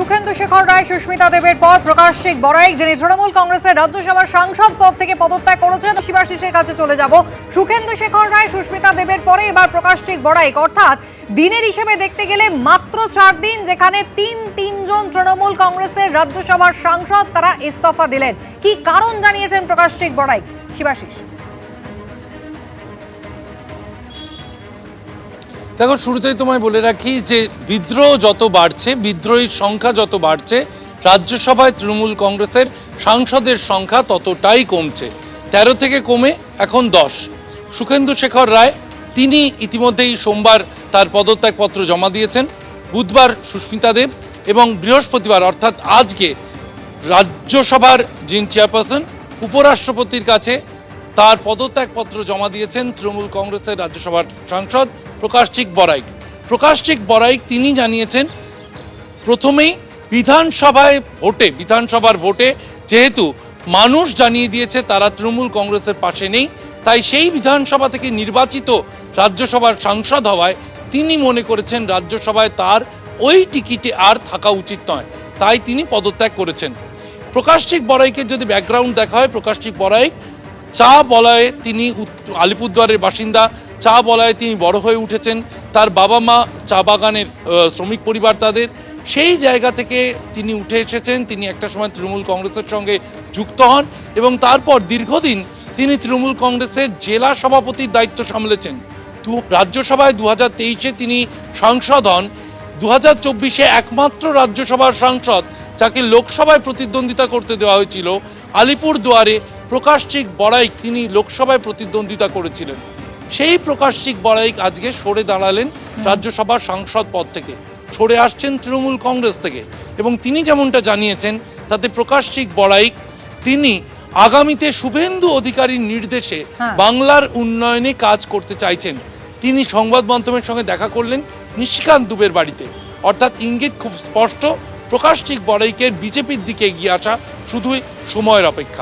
সুখেন্দু শেখর রায় সুস্মিতা দেবের পর প্রকাশ্যিক বড়াইক, যিনি তৃণমূল কংগ্রেসের রাজ্যসভার সাংসদ পদ থেকে পদত্যাগ করেছেন। শিবাশিসের কাছে চলে যাব। সুখেন্দু শেখর রায় সুস্মিতা দেবের পরে এবার প্রকাশ্যিক বড়াইক, অর্থাৎ দিনের হিসেবে দেখতে গেলে মাত্র 4 দিন, যেখানে তিনজন তৃণমূল কংগ্রেসের রাজ্যসভার সাংসদ তারা ইস্তফা দিলেন। কি কারণ জানিয়েছেন প্রকাশ্যিক বড়াইক? শিবাশিস। দেখো, শুরুতেই তোমায় বলে রাখি যে বিদ্রোহ যত বাড়ছে, বিদ্রোহীর সংখ্যা যত বাড়ছে, রাজ্যসভায় তৃণমূল কংগ্রেসের সাংসদের সংখ্যা ততটাই কমছে। 13 থেকে কমে এখন 10। সুখেন্দু শেখর রায় তিনি ইতিমধ্যেই সোমবার তার পদত্যাগপত্র জমা দিয়েছেন। বুধবার সুস্মিতা দেব এবং বৃহস্পতিবার অর্থাৎ আজকে রাজ্যসভার যিনি চেয়ারপারসন, উপরাষ্ট্রপতির কাছে তার পদত্যাগপত্র জমা দিয়েছেন তৃণমূল কংগ্রেসের রাজ্যসভার সাংসদ প্রকাশ্যিক বড়াইক। প্রকাশ্যিক বড়াইক তিনি জানিয়েছেন, প্রথমেই বিধানসভার ভোটে যেহেতু মানুষ জানিয়ে দিয়েছে তারা তৃণমূল কংগ্রেসের পাশে নেই, তাই সেই বিধানসভা থেকে নির্বাচিত রাজ্যসভার সাংসদ হওয়ায় তিনি মনে করেছেন রাজ্যসভায় তার ওই টিকিটে আর থাকা উচিত নয়, তাই তিনি পদত্যাগ করেছেন। প্রকাশ্যিক বড়াইকের যদি ব্যাকগ্রাউন্ড দেখা হয়, প্রকাশ্যিক বড়াইক চা বলয়ে তিনি আলিপুরদুয়ারের বাসিন্দা। চা বলয়ে তিনি বড় হয়ে উঠেছেন। তার বাবা মা চা বাগানের শ্রমিক পরিবার, তাদের সেই জায়গা থেকে তিনি উঠে এসেছেন। তিনি একটা সময় তৃণমূল কংগ্রেসের সঙ্গে যুক্ত হন এবং তারপর দীর্ঘদিন তিনি তৃণমূল কংগ্রেসের জেলা সভাপতির দায়িত্ব সামলেছেন। রাজ্যসভায় 2023-এ তিনি সাংসদ হন। 2024-এ একমাত্র রাজ্যসভার সাংসদ যাকে লোকসভায় প্রতিদ্বন্দ্বিতা করতে দেওয়া হয়েছিল, আলিপুরদুয়ারে প্রকাশ্যিক বড়াইক তিনি লোকসভায় প্রতিদ্বন্দ্বিতা করেছিলেন। সেই প্রকাশ্যিক বড়াইক আজকে সরে দাঁড়ালেন রাজ্যসভার সাংসদ পদ থেকে, সরে আসছেন তৃণমূল কংগ্রেস থেকে। এবং তিনি যেমনটা জানিয়েছেন, তাতে প্রকাশ্যিক বড়াইক তিনি আগামীতে শুভেন্দু অধিকারীর নির্দেশে বাংলার উন্নয়নে কাজ করতে চাইছেন। তিনি সংবাদ মাধ্যমের সঙ্গে দেখা করলেন নিশিকান্ত দুবের বাড়িতে, অর্থাৎ ইঙ্গিত খুব স্পষ্ট, প্রকাশ্যিক বড়াইকের বিজেপির দিকে এগিয়ে আসা শুধুই সময়ের অপেক্ষা।